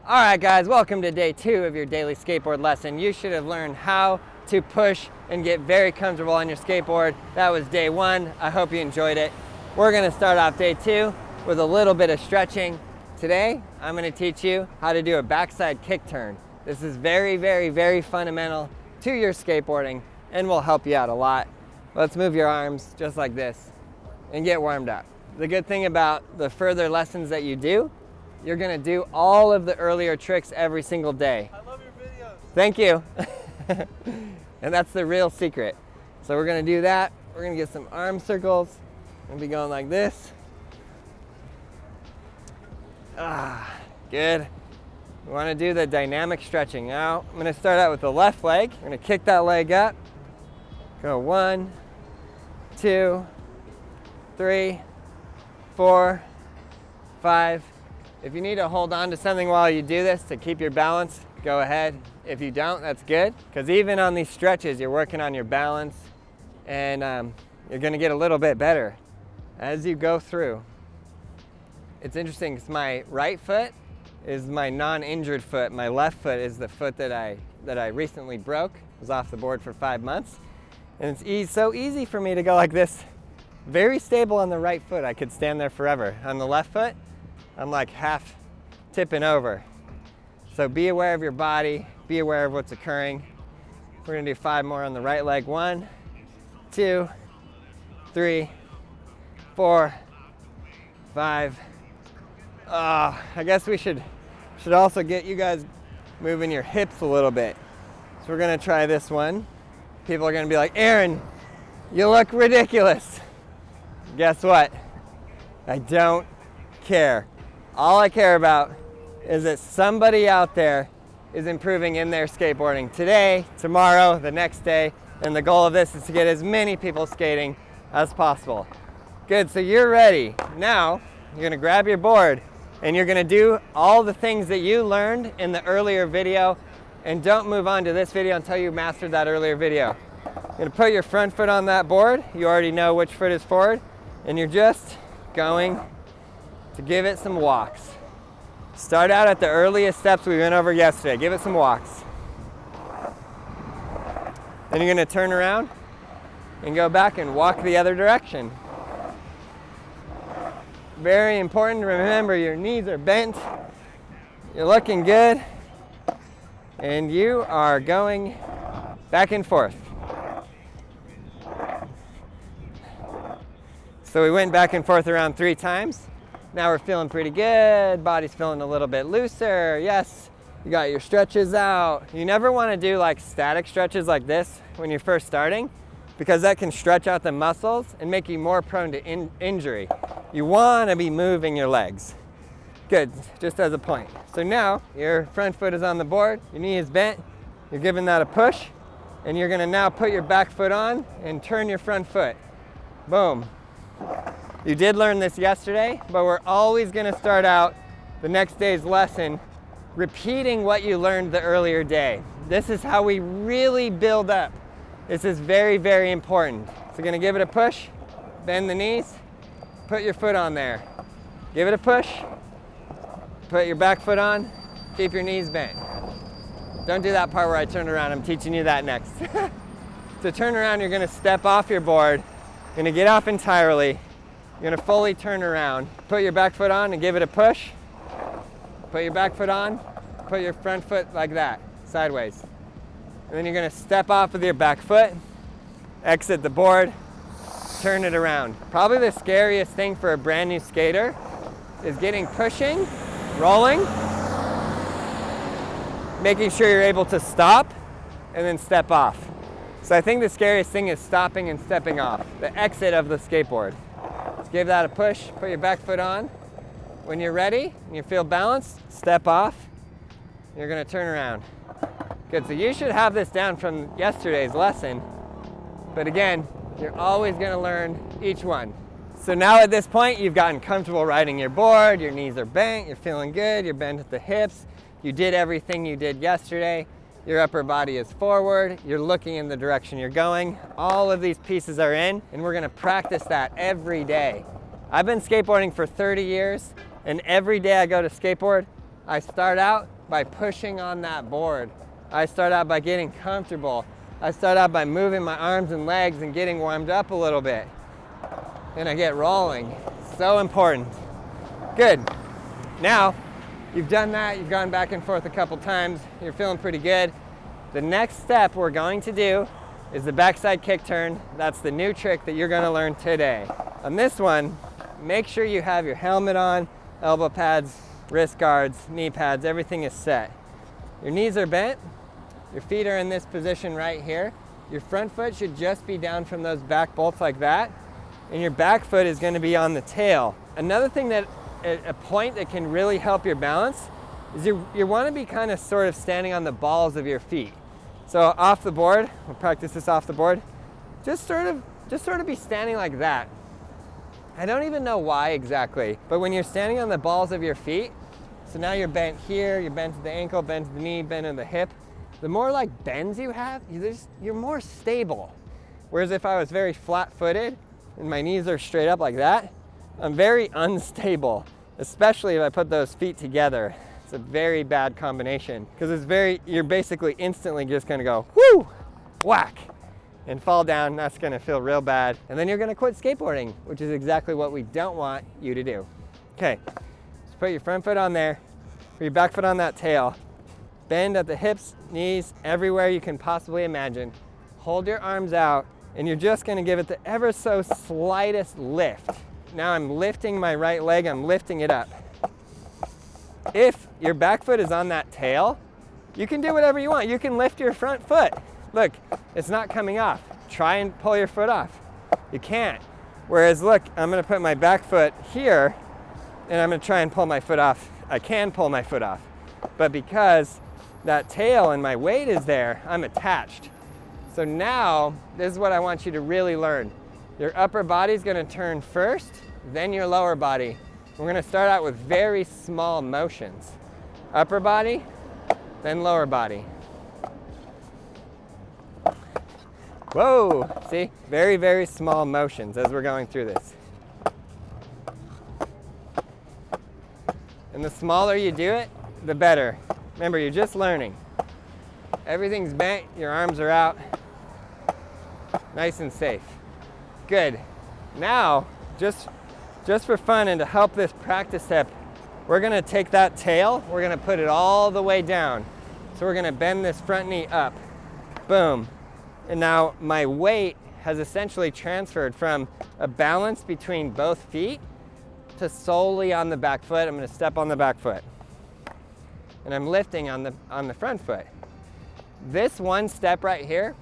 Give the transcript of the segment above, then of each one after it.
All right, guys, welcome to day 2 of your daily skateboard lesson. You should have learned how to push and get very comfortable on your skateboard. That was day 1. I hope you enjoyed it. We're gonna start off day 2 with a little bit of stretching. Today, I'm gonna teach you how to do a backside kick turn. This is very fundamental to your skateboarding and will help you out a lot. Let's move your arms just like this and get warmed up. The good thing about the further lessons that you do, you're gonna do all of the earlier tricks every single day. I love your videos. Thank you. And that's the real secret. So we're gonna do that. We're gonna get some arm circles. We're gonna be going like this. Good. We wanna do the dynamic stretching. Now, I'm gonna start out with the left leg. We're gonna kick that leg up. Go 1, 2, 3, 4, 5. If you need to hold on to something while you do this to keep your balance, go ahead. If you don't, that's good, because even on these stretches, you're working on your balance, and you're gonna get a little bit better as you go through. It's interesting, because my right foot is my non-injured foot. My left foot is the foot that I recently broke. I was off the board for 5 months. And it's so easy for me to go like this, very stable on the right foot. I could stand there forever. On the left foot, I'm like half tipping over. So be aware of your body, be aware of what's occurring. We're gonna do 5 more on the right leg. 1, 2, 3, 4, 5. I guess we should also get you guys moving your hips a little bit. So we're gonna try this one. People are gonna be like, Aaron, you look ridiculous. Guess what? I don't care. All I care about is that somebody out there is improving in their skateboarding today, tomorrow, the next day, and the goal of this is to get as many people skating as possible. Good, so you're ready. Now, you're gonna grab your board and you're gonna do all the things that you learned in the earlier video, and don't move on to this video until you mastered that earlier video. You're gonna put your front foot on that board. You already know which foot is forward, and you're just going to give it some walks. Start out at the earliest steps we went over yesterday. Give it some walks. Then you're gonna turn around and go back and walk the other direction. Very important to remember your knees are bent. You're looking good. And you are going back and forth. So we went back and forth around 3 times. Now we're feeling pretty good. Body's feeling a little bit looser. Yes, you got your stretches out. You never want to do like static stretches like this when you're first starting, because that can stretch out the muscles and make you more prone to injury. You want to be moving your legs. Good, just as a point. So now your front foot is on the board, your knee is bent, you're giving that a push, and you're gonna now put your back foot on and turn your front foot. Boom. You did learn this yesterday, but we're always gonna start out the next day's lesson repeating what you learned the earlier day. This is how we really build up. This is very important. So you're gonna give it a push, bend the knees, put your foot on there. Give it a push, put your back foot on, keep your knees bent. Don't do that part where I turn around. I'm teaching you that next. To turn around, you're gonna step off your board. You're gonna get off entirely. You're gonna fully turn around. Put your back foot on and give it a push. Put your back foot on, put your front foot like that, sideways. And then you're gonna step off with your back foot, exit the board, turn it around. Probably the scariest thing for a brand new skater is getting pushing, rolling, making sure you're able to stop and then step off. So I think the scariest thing is stopping and stepping off, the exit of the skateboard. Just give that a push, put your back foot on. When you're ready and you feel balanced, step off. You're gonna turn around. Good, so you should have this down from yesterday's lesson. But again, you're always gonna learn each one. So now at this point, you've gotten comfortable riding your board, your knees are bent, you're feeling good, you're bent at the hips, you did everything you did yesterday, your upper body is forward, you're looking in the direction you're going. All of these pieces are in, and we're gonna practice that every day. I've been skateboarding for 30 years, and every day I go to skateboard, I start out by pushing on that board. I start out by getting comfortable. I start out by moving my arms and legs and getting warmed up a little bit. Then I get rolling. So important. Good. Now, you've done that, you've gone back and forth a couple times, you're feeling pretty good. The next step we're going to do is the backside kick turn. That's the new trick that you're gonna learn today. On this one, make sure you have your helmet on, elbow pads, wrist guards, knee pads, everything is set. Your knees are bent, your feet are in this position right here. Your front foot should just be down from those back bolts like that, and your back foot is gonna be on the tail. Another thing that, a point that can really help your balance is you wanna be kind of sort of standing on the balls of your feet. So off the board, we'll practice this off the board, just sort of be standing like that. I don't even know why exactly, but when you're standing on the balls of your feet, so now you're bent here, you're bent to the ankle, bent to the knee, bent to the hip, the more like bends you have, you're more stable. Whereas if I was very flat-footed and my knees are straight up like that, I'm very unstable, especially if I put those feet together. It's a very bad combination because you're basically instantly just gonna go, whoo, whack, and fall down. That's gonna feel real bad. And then you're gonna quit skateboarding, which is exactly what we don't want you to do. Okay, so put your front foot on there, put your back foot on that tail, bend at the hips, knees, everywhere you can possibly imagine. Hold your arms out, and you're just gonna give it the ever so slightest lift. Now I'm lifting my right leg, I'm lifting it up. If your back foot is on that tail, you can do whatever you want. You can lift your front foot. Look, it's not coming off. Try and pull your foot off. You can't. Whereas look, I'm gonna put my back foot here and I'm gonna try and pull my foot off. I can pull my foot off, but because that tail and my weight is there, I'm attached. So now, this is what I want you to really learn. Your upper body's gonna turn first, then your lower body. We're gonna start out with very small motions. Upper body, then lower body. Whoa, see? Very, very small motions as we're going through this. And the smaller you do it, the better. Remember, you're just learning. Everything's bent, your arms are out. Nice and safe. Good. Now, just for fun and to help this practice step, we're gonna take that tail, we're gonna put it all the way down. So we're gonna bend this front knee up. Boom. And now my weight has essentially transferred from a balance between both feet to solely on the back foot. I'm gonna step on the back foot. And I'm lifting on the front foot. This one step right here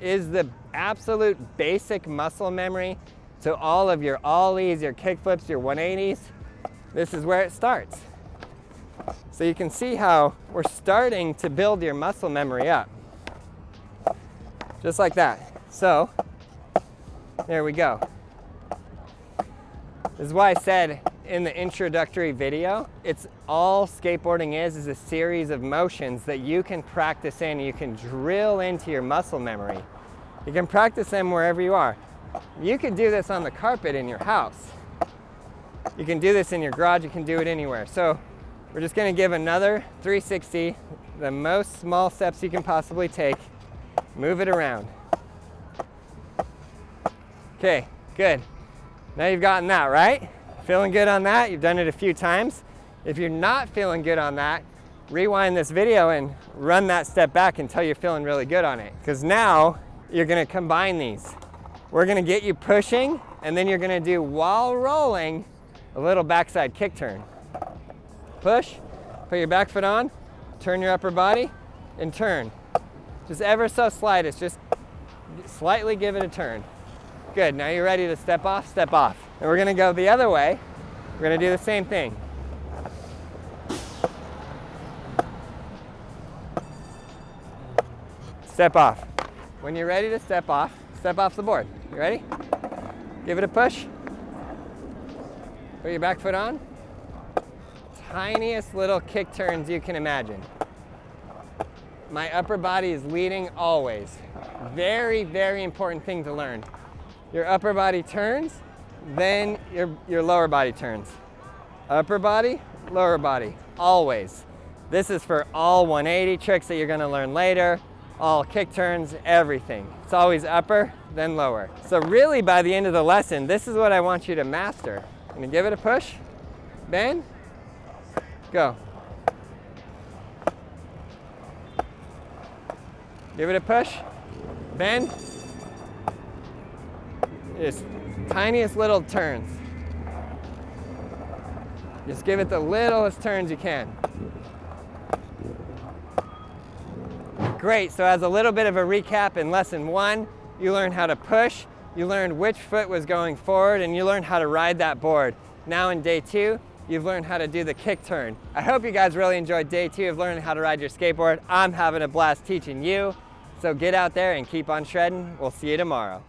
is the absolute basic muscle memory to all of your ollies, your kickflips, your 180s. This is where it starts. So you can see how we're starting to build your muscle memory up. Just like that. So, there we go. This is why I said in the introductory video, it's all skateboarding is a series of motions that you can practice in, you can drill into your muscle memory. You can practice them wherever you are. You can do this on the carpet in your house. You can do this in your garage, you can do it anywhere. So we're just gonna give another 360, the most small steps you can possibly take. Move it around. Okay, good. Now you've gotten that, right? Feeling good on that? You've done it a few times. If you're not feeling good on that, rewind this video and run that step back until you're feeling really good on it. Because now you're gonna combine these. We're gonna get you pushing, and then you're gonna do, while rolling, a little backside kick turn. Push, put your back foot on, turn your upper body, and turn. Just ever so slightest, just slightly give it a turn. Good, now you're ready to step off, step off. And we're gonna go the other way. We're gonna do the same thing. Step off. When you're ready to step off the board. You ready? Give it a push. Put your back foot on. Tiniest little kick turns you can imagine. My upper body is leading always. Very, very important thing to learn. Your upper body turns, then your lower body turns. Upper body, lower body, always. This is for all 180 tricks that you're gonna learn later, all kick turns, everything. It's always upper, then lower. So really by the end of the lesson, this is what I want you to master. I'm gonna give it a push, bend, go. Give it a push, bend. Just tiniest little turns. Just give it the littlest turns you can. Great, so as a little bit of a recap, in lesson 1, you learned how to push, you learned which foot was going forward, and you learned how to ride that board. Now in day 2, you've learned how to do the kick turn. I hope you guys really enjoyed day 2 of learning how to ride your skateboard. I'm having a blast teaching you. So get out there and keep on shredding. We'll see you tomorrow.